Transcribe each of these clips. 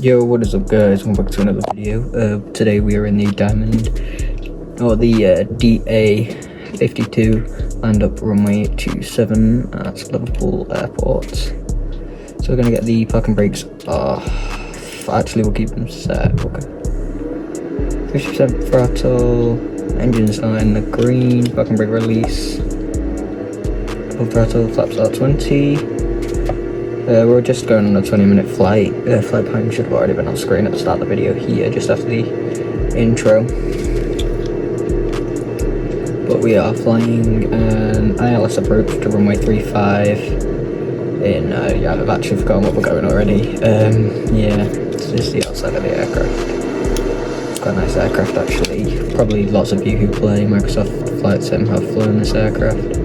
Yo, what is up guys, welcome back to another video. Today we are in the Diamond, or the DA52 land up runway 27 at Liverpool Airport. So we're going to get the parking brakes off. Actually we'll keep them set, okay. 50% throttle, engines are in the green, parking brake release, full throttle, flaps are 20. We're just going on a 20-minute flight. Flight time should have already been on screen at the start of the video here, just after the intro. But we are flying an ILS approach to runway 35 in, yeah, I've actually forgotten what we're going already. Yeah, it's just the outside of the aircraft. It's quite a nice aircraft actually. Probably lots of you who play Microsoft Flight Sim have flown this aircraft.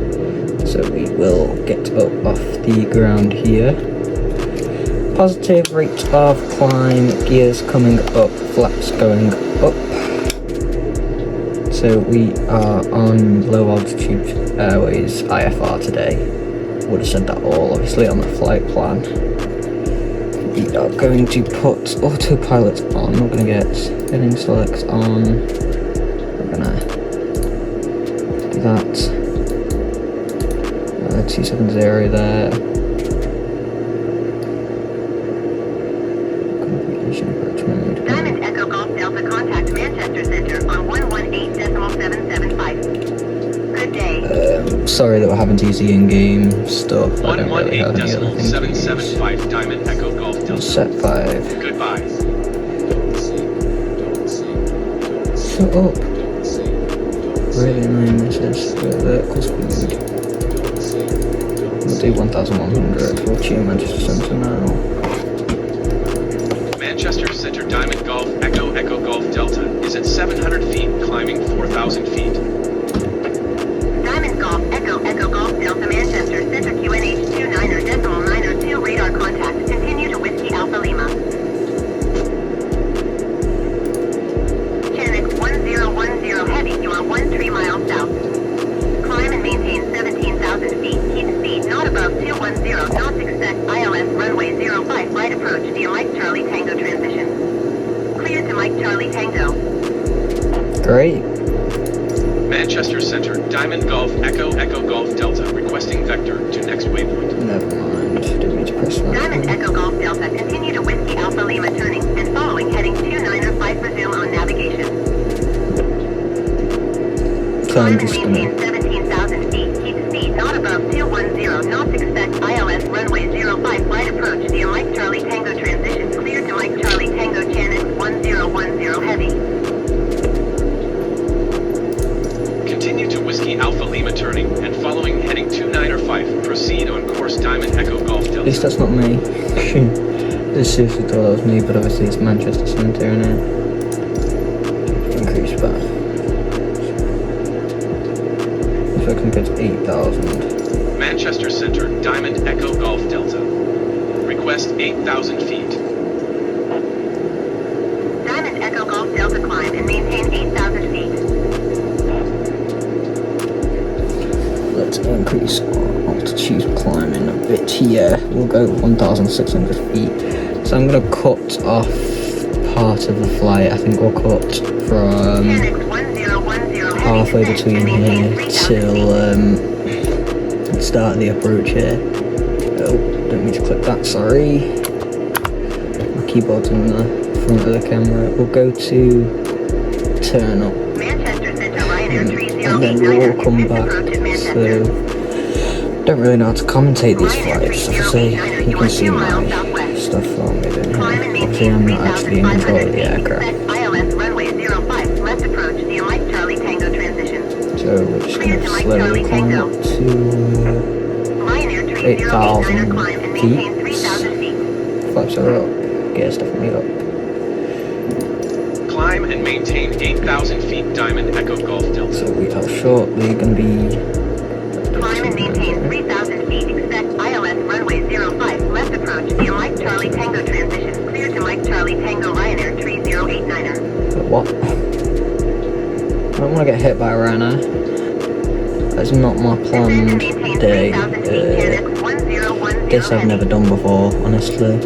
So we will get up off the ground here. Positive rate of climb, gears coming up, flaps going up. So we are on low altitude airways IFR today. Would have said that all obviously on the flight plan. We are going to put autopilot on. We're going to get heading select on. We're going to do that. 270 there. Configuration approach mode. Diamond Echo Golf Delta contact Manchester Center on 118.775. Good day. Sorry that we're having to use the in-game stuff. 118.775 Diamond Echo Golf Delta. Set 5. Goodbye. Shut up. Really annoying this is vertical speed. We'll do 1,100. We'll tune Manchester Center now. Manchester Center Diamond Golf Echo Golf Delta is at 700 feet, climbing 4,000 feet. Diamond Golf Echo Golf Delta Manchester Center QNH29.902 radar contact. Continue to Whiskey Alpha Lima. Chinook 1010 heavy, you are 13 miles south. Climb and maintain 17,000 feet. Keep speed not above 210 knots. Expect ILS runway 05 right approach via Mike Charlie Tango transition. Cleared to Mike Charlie Tango. Great. Manchester Center Diamond Golf Echo Golf Delta requesting vector to next waypoint. Never mind. Didn't need to press that. Diamond Echo Golf Delta, continue to Whiskey Alpha Lima turning and following heading 2905, resume on navigation. So I'm Climb and just maintain gonna 17,000 feet. Keep speed not above 210 knots. Expect ILS runway 05 flight approach via Mike Charlie Tango transition. Cleared to Mike Charlie Tango Chinook 1010 heavy. Continue to Whiskey Alpha Lima turning and following heading 2905. Proceed on course Diamond Echo Golf Delta. At least that's not me. This seriously thought that was me, but obviously it's Manchester Center, innit? Increase back. If I can get to 8,000. Manchester Center Diamond Echo Golf Delta. Request 8,000 feet. Diamond Echo Golf Delta climb and maintain 8,000 feet. Let's increase our altitude climbing a bit here. We'll go 1,600 feet. So I'm going to cut off part of the flight. I think we'll cut from Chinook 1010 halfway between here till the start of the approach here. Oh, don't mean to click that, sorry. My keyboard's in the front of the camera. We'll go to turn up. Manchester Center Ryanair And then we'll all come back. So, don't really know how to commentate these flights. Obviously, you can see my stuff on me in here. Obviously, I'm not actually in control of the aircraft. ILS runway 05 left approach via Mike Charlie Tango transition. So we're just going to slowly climb up to 8,000 climb and feet. maintain 3,000 feet. Flaps are up. Gears definitely up. Climb and maintain 8,000 feet Diamond Echo Golf Delta. So we are shortly going to be... Climb and maintain 3,000 feet. Expect ILS runway 05 left approach via Mike Charlie Tango transition. Clear to Mike Charlie Tango Ryanair 3089er. But what? I don't want to get hit by a Ryanair. That's not my planned day. This I've never done before, honestly.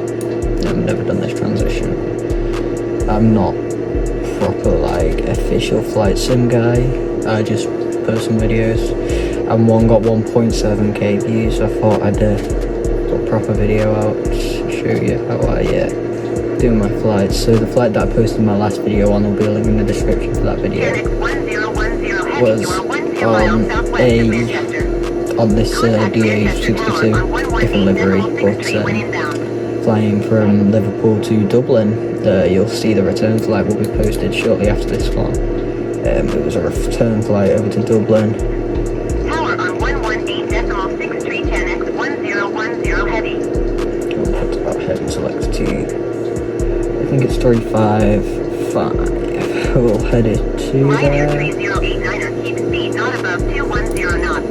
I've never done this transition. I'm not proper like official flight sim guy. I just post some videos, and one got 1.7k views. So I thought I'd put a proper video out to show you how I do my flights. So the flight that I posted my last video on will be a link in the description for that video. Was on this DA62 different livery, but flying from Liverpool to Dublin. You'll see the return flight will be posted shortly after this one. It was a return flight over to Dublin. Tower on 118.6310x1010 heavy. Put about heavy select to, I think it's 355. We'll head it to Ryanair there. 3089er, keep speed not above 210 knots.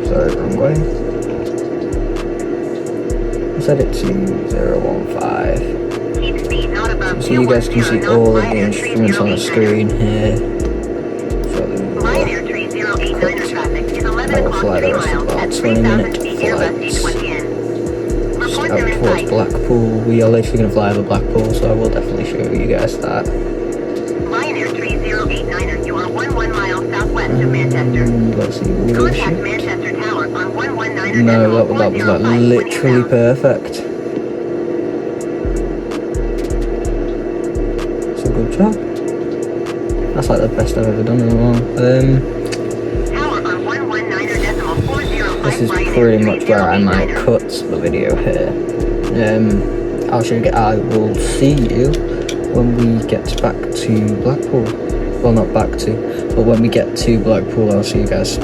Sorry, wrong way. Set it to 015. Keep speed not above So you guys can see 210 all of knots. the instruments on the screen here. Ryanair 3089er traffic is 11 I will o'clock fly the 3 rest of miles about at 20-minute 3,000 feet Airbus flights. A220N. Just Reports out in towards sight. Blackpool. We are literally going to fly over Blackpool, so I will definitely show you guys that. Ryanair 3089er, you are 11 miles southwest of Manchester. Let's see, we will Contact shoot. Manchester Tower on 119er. No, that was like literally perfect. It's a good job. That's like the best I've ever done in a while. Tower on 119er.405. This is pretty much where I might cut the video here. I will see you when we get back to Blackpool. Well, not back to, but when we get to Blackpool, I'll see you guys.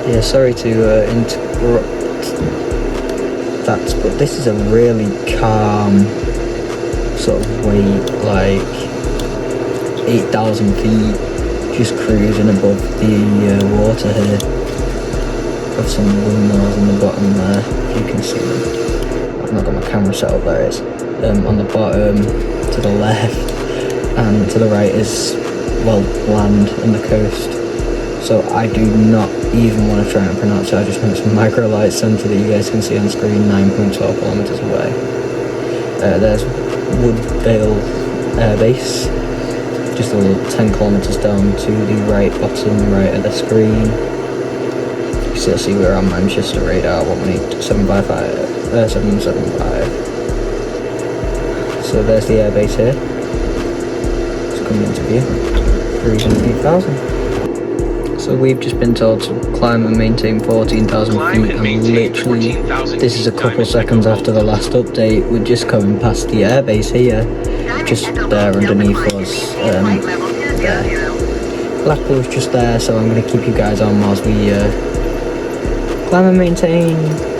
Yeah, sorry to interrupt that, but this is a really calm sort of weight, like 8,000 feet, just cruising above the water here. Got some windmills on the bottom there, if you can see them. I've not got my camera set up, there it is. On the bottom, to the left, and to the right is, well, land and the coast. So I do not even want to try and pronounce it. I just know it's Micro Light Centre that you guys can see on screen, 9.12 kilometres away. There's Woodvale Air Base, just a little 10 kilometres down to the right, bottom right of the screen. You'll see we're on Manchester radar, 775. So there's the airbase here. It's coming into view. 308,000. So we've just been told to climb and maintain 14,000 feet, and literally this is a couple seconds after the last update. We're just coming past the airbase here, just there underneath us. There. Blackpool's just there, so I'm going to keep you guys on whilst we climb and maintain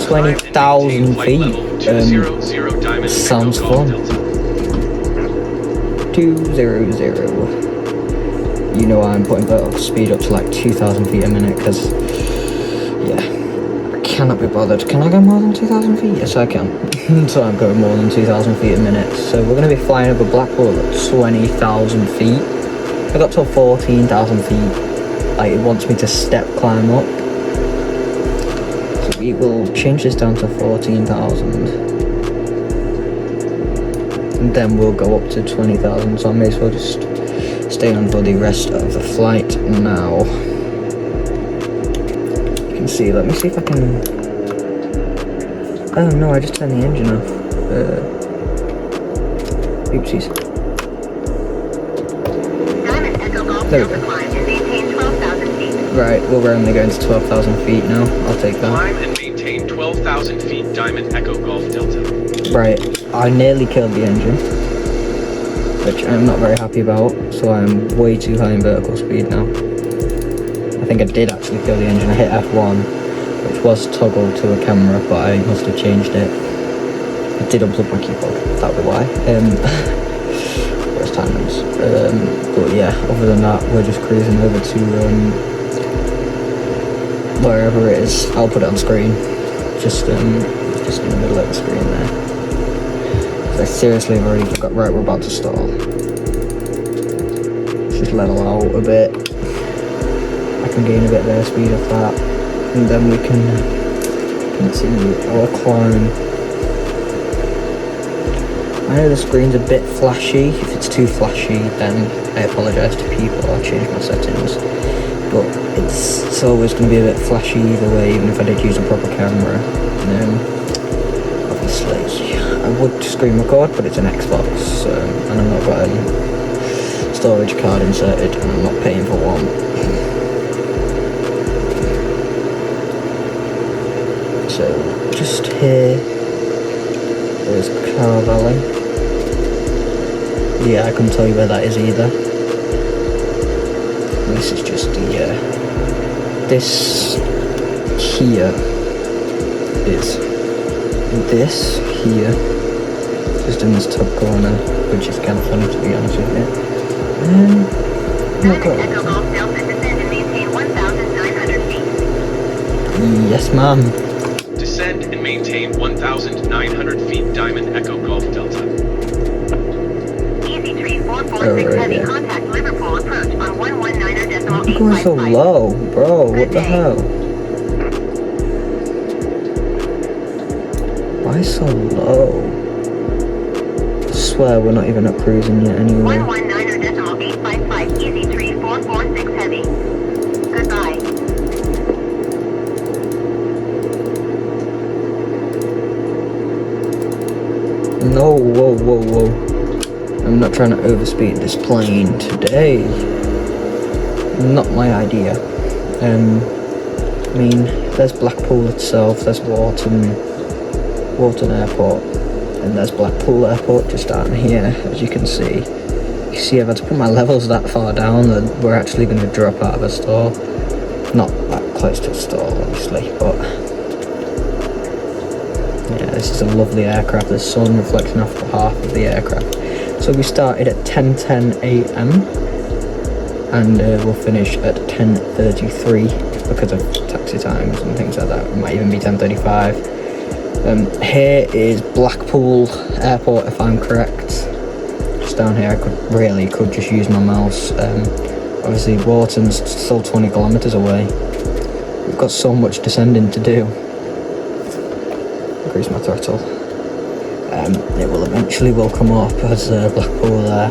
20,000 feet. Sounds fun. 200. You know I'm putting vertical speed up to like 2,000 feet a minute, because, yeah, I cannot be bothered. Can I go more than 2,000 feet? Yes, I can. So I'm going more than 2,000 feet a minute. So we're going to be flying over Blackpool at 20,000 feet. I got to 14,000 feet. Like, it wants me to step climb up. So we will change this down to 14,000. And then we'll go up to 20,000. So I may as well just stay on for the rest of the flight now. You can see, let me see if I can... Oh no, I just turned the engine off. Oopsies. There we go. Right, well we're only going to 12,000 feet now. I'll take that. Climb and maintain 12,000 feet Diamond Echo Golf Delta. Right, I nearly killed the engine, which I'm not very happy about, so I'm way too high in vertical speed now. I think I did actually kill the engine. I hit F1, which was toggled to a camera, but I must have changed it. I did unplug my keyboard, that would be why. Worst timings. But yeah, other than that, we're just cruising over to wherever it is. I'll put it on screen. Just in the middle of the screen there. I seriously have already forgot. Right, we're about to stall. Let's just level out a bit. I can gain a bit of airspeed off that, and then we can Let's see, our climb. I know the screen's a bit flashy. If it's too flashy, then I apologise to people. I'll change my settings. But it's always going to be a bit flashy either way, even if I did use a proper camera. Obviously, I would screen record, but it's an Xbox, and I'm not got a storage card inserted, and I'm not paying for one. So, just here, there's Car Valley. Yeah, I couldn't tell you where that is either. This is just the, this here is this here, just in this top corner, which is kind of funny to be honest with you. Echo Golf Delta, descend and maintain 1,900 feet. Yes, ma'am. Descend and maintain 1,900 feet, Diamond Echo Golf Delta. Easy tree 446 heavy, yeah. contact Liverpool approach on 119.855. You're going so low, bro. What the hell? Why so low? I swear we're not even at cruising yet anyway. 119.855, easy tree 446 heavy. Goodbye. No, whoa. I'm not trying to overspeed this plane today. Not my idea. I mean, there's Blackpool itself, there's Wharton Airport, and there's Blackpool Airport just down here, as you can see. You see, I've had to put my levels that far down that we're actually going to drop out of a store. Not that close to a store, obviously, but yeah, this is a lovely aircraft. The sun reflecting off the half of the aircraft. So we started at 10:10 a.m. and we'll finish at 10:33 because of taxi times and things like that. It might even be 10:35. Here is Blackpool Airport, if I'm correct. Just down here, I could just use my mouse. Obviously, Wharton's still 20 kilometres away. We've got so much descending to do. Increase my throttle. It will eventually come up as Blackpool there.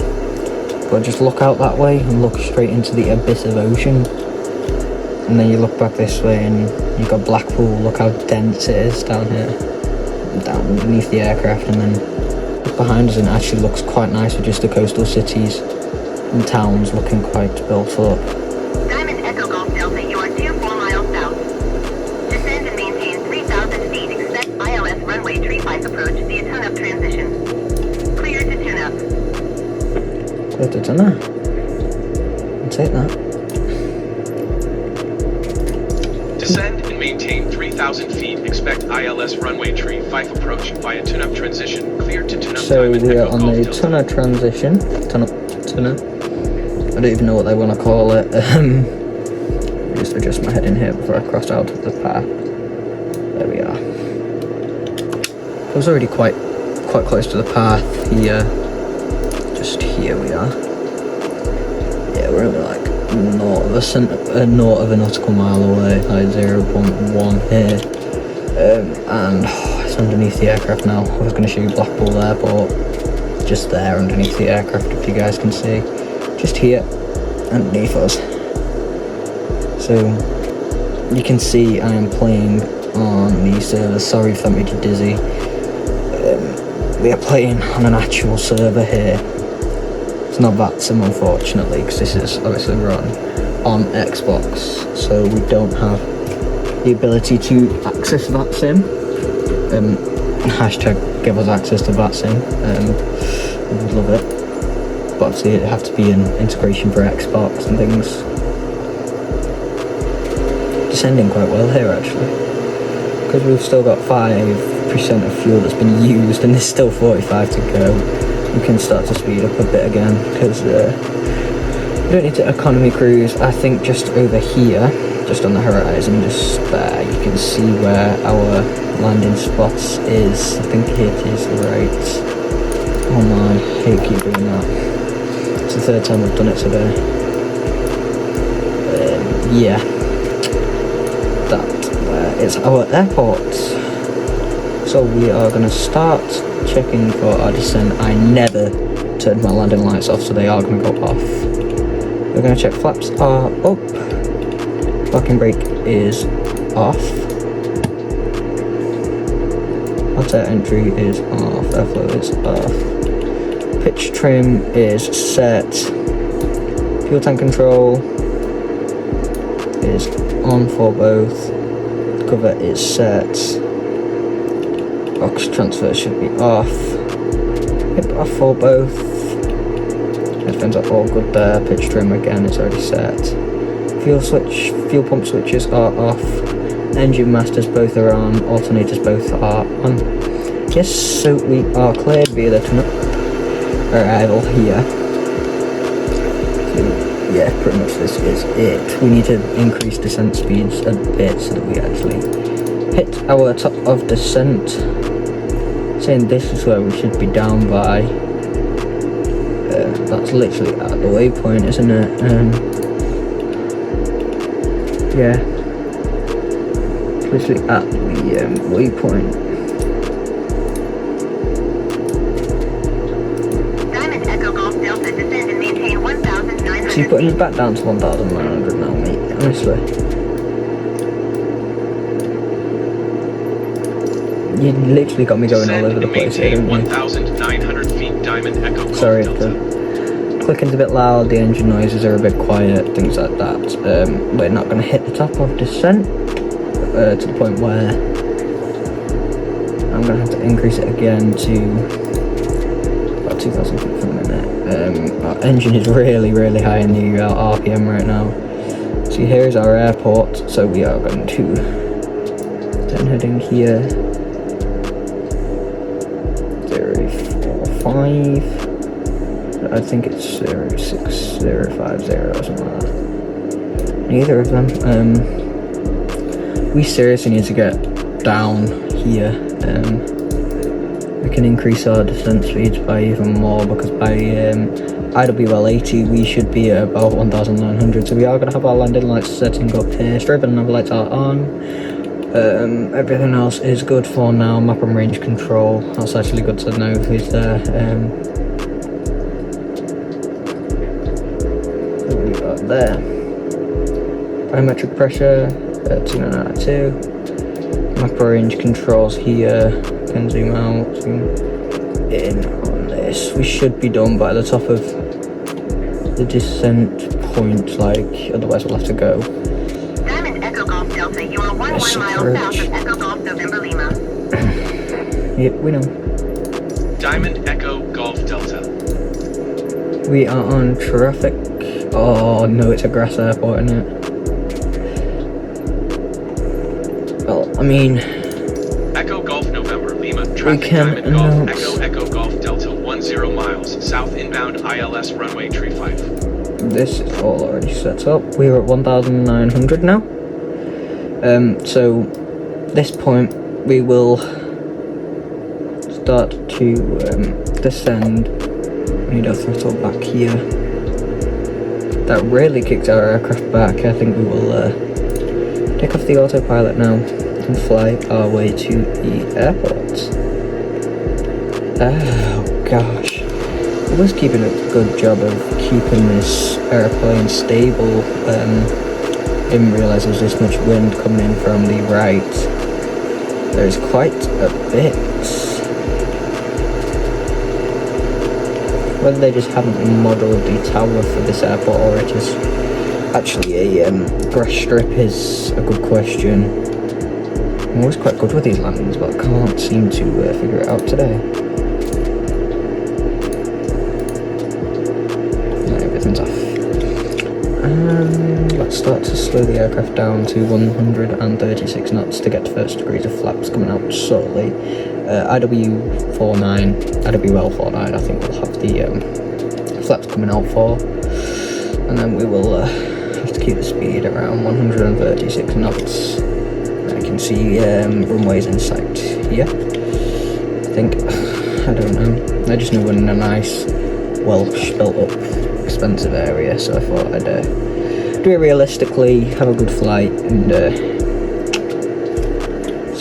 But just look out that way and look straight into the abyss of ocean. And then you look back this way and you've got Blackpool. Look how dense it is down here. Down underneath the aircraft, and then look behind us and it actually looks quite nice with just the coastal cities and towns looking quite built up. Diamond Echo Golf Delta, you are 24 miles south. Descend and maintain 3,000 feet. Expect ILS runway 35 approach via tune-up transition. Clear to tune-up. Clear to tune-up. I'll take that. Descend and maintain 3,000 feet. Expect ILS runway 35 approach via tune-up transition. Clear to tune-up. So Diamond we are Echo on Golf the Delta. tune-up transition. Tune-up. I don't even know what they want to call it. Just adjust my head in here before I cross out of the path. There we are. I was already quite close to the path here. Just here we are. Yeah, we're only like north of a nautical mile away, like 0.1 here. And it's underneath the aircraft now. I was going to show you Blackpool Airport. Just there underneath the aircraft, if you guys can see. Just here, underneath us. So, you can see I am playing on the server. Sorry if that made you dizzy. We are playing on an actual server here. It's not VATSIM, unfortunately, because this is obviously run on Xbox, so we don't have the ability to access VATSIM. Hashtag give us access to VATSIM. We would love it. But obviously it'd have to be an integration for Xbox and things. Descending quite well here actually, because we've still got 5% of fuel that's been used and there's still 45 to go. We can start to speed up a bit again, because we don't need to economy cruise. I think just over here, just on the horizon, just there, you can see where our landing spots is. I think it is right. Oh my, I hate keep doing that. It's the third time we've done it today. Yeah. That is our airport. So we are going to start checking for our descent. I never turned my landing lights off, so they are going to go off. We're going to check flaps are up, parking brake is off, hot air entry is off, airflow is off, pitch trim is set, fuel tank control is on for both, cover is set, box transfer should be off, hip off for both, headphones are all good there, pitch trim again is already set, fuel pump switches are off, engine masters both are on, alternators both are on. Yes, so we are cleared via the tunnel arrival here. So yeah, pretty much this is it. We need to increase descent speeds a bit so that we actually hit our top of descent. Saying this is where we should be down by. That's literally at the waypoint, isn't it? Yeah, it's literally at the waypoint. Diamond Echo Golf Delta, descend and maintain 1,900 So you're putting us back down to 1,900 now, mate, honestly. You literally got me going all over the place here, didn't you? 1,900 feet Diamond Echo Golf Sorry, Delta. the clicking's a bit loud, the engine noises are a bit quiet, things like that. We're not going to hit the top of descent to the point where I'm going to have to increase it again to about 2,000 feet per minute. Our engine is really high in the RPM right now. So here is our airport, so we are going to turn heading here. 045. I think it's 06050 or something like that. Neither of them. We seriously need to get down here. We can increase our descent speeds by even more because by IWL 80 we should be at about 1,900. So we are going to have our landing lights setting up here. Strobe and nav lights are on. Everything else is good for now. Map and range control. That's actually good to know who's there. There. Biometric pressure, 292. Map range controls here. Can zoom out, zoom in on this. We should be done by the top of the descent point, like, otherwise we'll have to go. Diamond Echo Golf Delta, you are 11 miles south of Echo Golf November Lima. Yep, we know. Diamond Echo Golf Delta. We are on traffic. Oh no, it's a grass airport, isn't it? Well, I mean, Echo Golf November Lima. Traffic can Diamond Golf announce- Echo Golf Delta 10 miles south inbound ILS runway 35. this is all already set up. We're at 1,900 now. So this point we will start to descend. We need our throttle back here. That really kicked our aircraft back. I think we will take off the autopilot now and fly our way to the airport. Oh gosh. It was keeping a good job of keeping this airplane stable. Didn't realise there was this much wind coming in from the right. There's quite a bit. Whether they just haven't modelled the tower for this airport or it is actually a grass strip is a good question. I'm always quite good with these landings, but I can't seem to figure it out today. No, everything's off. Let's start to slow the aircraft down to 136 knots to get first degrees of flaps coming out slowly. IWL49, I think we'll have the flaps coming out for, and then we will have to keep the speed around 136 knots. I can see runways in sight here. I think, I don't know. I just know we're in a nice, well built up, expensive area, so I thought I'd do it realistically, have a good flight, and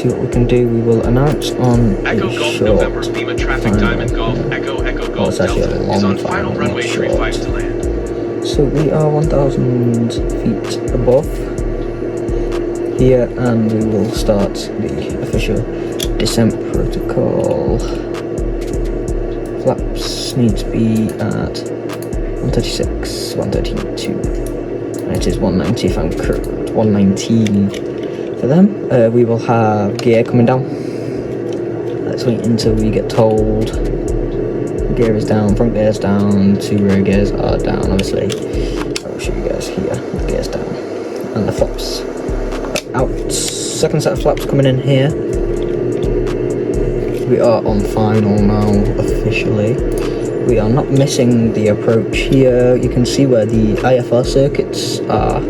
see what we can do. We will announce on Echo a Golf short November Lima traffic final. Diamond Golf Echo Well, it's Golf actually a Delta long is on final, final runway not 35 short. to land. So we are 1,000 feet above here, and we will start the official descent protocol. Flaps need to be at 136, 132, and it is 190 if I'm correct, 119 for them. We will have gear coming down. Let's wait until we get told. Gear is down, front gear is down, 2 rear gears are down, obviously. I'll show you guys here, the gear's down. And the flaps are out. Second set of flaps coming in here. We are on final now, officially. We are not missing the approach here. You can see where the IFR circuits are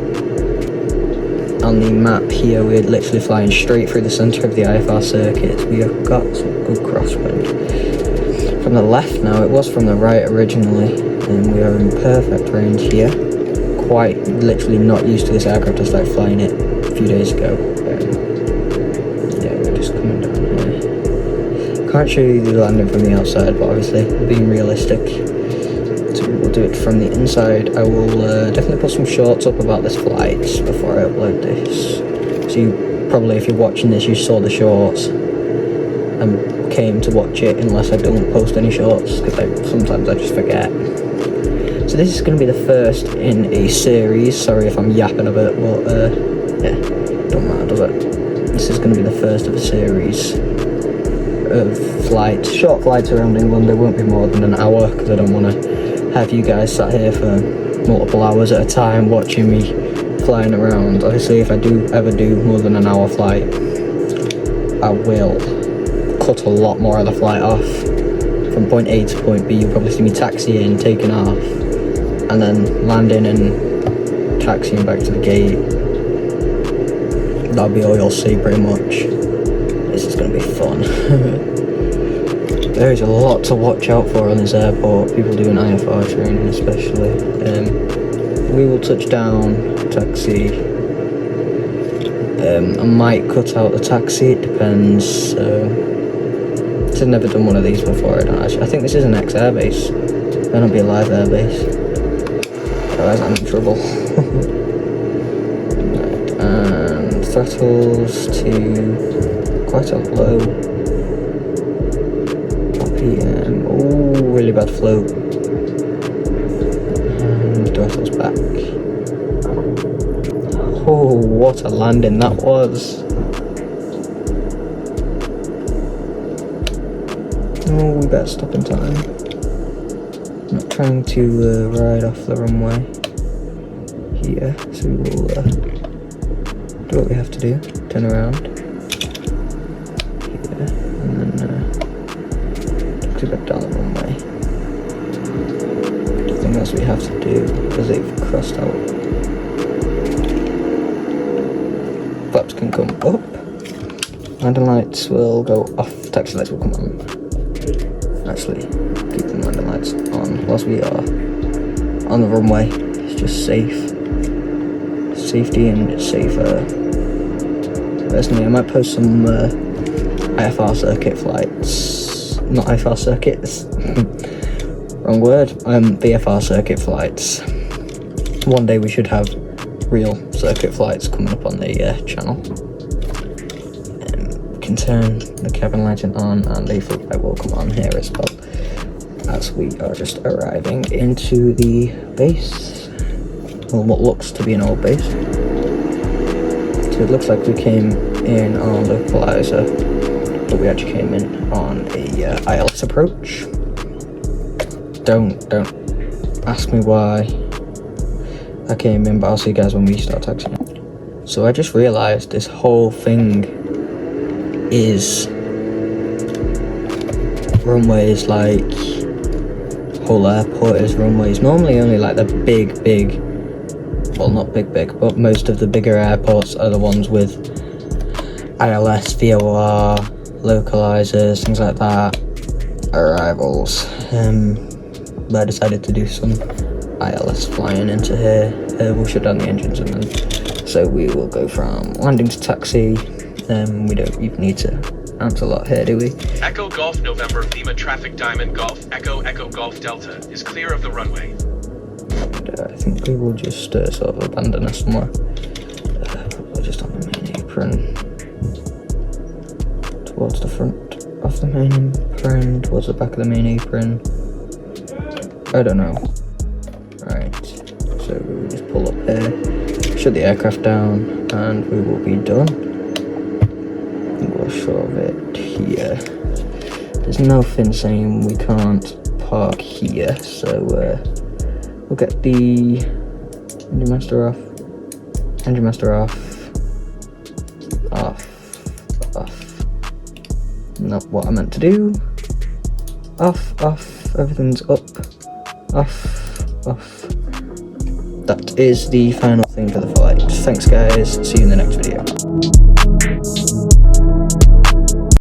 on the map here. We're literally flying straight through the centre of the IFR circuit. We have got some good crosswind. From the left now, it was from the right originally, and we are in perfect range here. Quite literally not used to this aircraft. I started flying it a few days ago. Yeah, we're just coming down here. Can't show you the landing from the outside, but obviously being realistic, so we'll do it from the inside. I will definitely put some shorts up about this flight before I upload this. So you probably, if you're watching this, you saw the shorts and came to watch it, unless I don't post any shorts, because sometimes I just forget. So this is going to be the first in a series. Sorry if I'm yapping a bit, but yeah, don't matter, does it? This is going to be the first of a series of flights, short flights around England. They won't be more than an hour, because I don't want to have you guys sat here for multiple hours at a time watching me flying around. Obviously, if I do ever do more than an hour flight, I will cut a lot more of the flight off. From point A to point B, you'll probably see me taxiing, taking off, and then landing and taxiing back to the gate. That'll be all you'll see pretty much. This is going to be fun. There is a lot to watch out for on this airport, people doing IFR training especially. We will touch down, taxi. I might cut out the taxi, it depends. I've never done one of these before. I think this is an ex-airbase. Might not be a live airbase. Otherwise I'm in trouble. Right, and throttles to quite a low RPM. Oh, really bad flow. And throttles back. Oh, what a landing that was. Oh, we better stop in time. I'm not trying to ride off the runway here, so we will do what we have to do. Turn around here, and then taxi back down the runway. I think that's what we have to do, because they've crossed out. Flaps can come up. Landing lights will go off. Taxi lights will come on. Actually, keep the landing lights on whilst we are on the runway. It's just safe. Safety and it's safer. Personally, I might post some IFR circuit flights. Not IFR circuits. Wrong word. VFR circuit flights. One day we should have real circuit flights coming up on the channel. Can turn the cabin lighting on, and the flight light will come on here as well, as we are just arriving into the base, or what looks to be an old base. So it looks like we came in on the localizer, but we actually came in on a ILS approach. Don't ask me why I came in, but I'll see you guys when we start taxiing. So I just realised this whole thing is runways, like whole airport is runways. Normally only like the big, well not big, but most of the bigger airports are the ones with ILS, VOR, localizers, things like that, arrivals. But I decided to do some ILS flying into here. We'll shut down the engines and then, so we will go from landing to taxi, We don't even need to answer a lot here, do we? Echo Golf November Lima traffic Diamond Golf Echo Echo Golf Delta is clear of the runway. And, I think we will just sort of abandon us somewhere. We're just on the main apron. Towards the front of the main apron, towards the back of the main apron. I don't know. Right, so we will just pull up here, shut the aircraft down, and we will be done. We'll shove it here. There's nothing saying we can't park here, so we'll get the engine master off. Engine master off. Off. Not what I meant to do. Off. Everything's up. Off. That is the final thing for the flight. Thanks guys, see you in the next video.